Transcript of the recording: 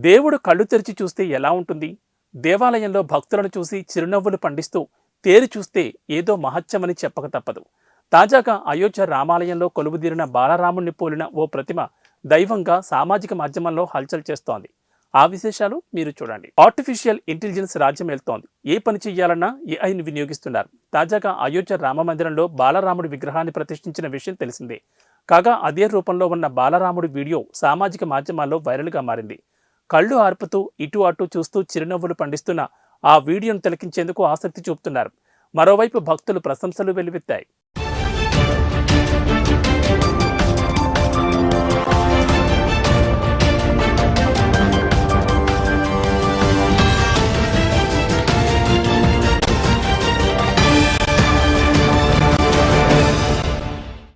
దేవుడు కళ్ళు తెరిచి చూస్తే ఎలా ఉంటుంది? దేవాలయంలో భక్తులను చూసి చిరునవ్వులు పండిస్తూ తేరి చూస్తే ఏదో మహత్యమని చెప్పక తప్పదు. తాజాగా అయోధ్య రామాలయంలో కొలువుదీరిన బాలరాముణ్ణి పోలిన ఓ ప్రతిమ దైవంగా సామాజిక మాధ్యమంలో హల్చల్ చేస్తోంది. ఆ విశేషాలు మీరు చూడండి. ఆర్టిఫిషియల్ ఇంటెలిజెన్స్ రాజ్యం వెళ్తోంది. ఏ పని చెయ్యాలన్నా ఏఐని వినియోగిస్తున్నారు. తాజాగా అయోధ్య రామ మందిరంలో బాలరాముడి విగ్రహాన్ని ప్రతిష్ఠించిన విషయం తెలిసిందే. కాగా అదే రూపంలో ఉన్న బాలరాముడి వీడియో సామాజిక మాధ్యమాల్లో వైరల్గా మారింది. కళ్ళు ఆర్పుతూ ఇటు అటు చూస్తూ చిరునవ్వులు పండిస్తున్న ఆ వీడియోను తిలకించేందుకు ఆసక్తి చూపుతున్నారు. మరోవైపు భక్తులు ప్రశంసలు వెల్లువెత్తాయి.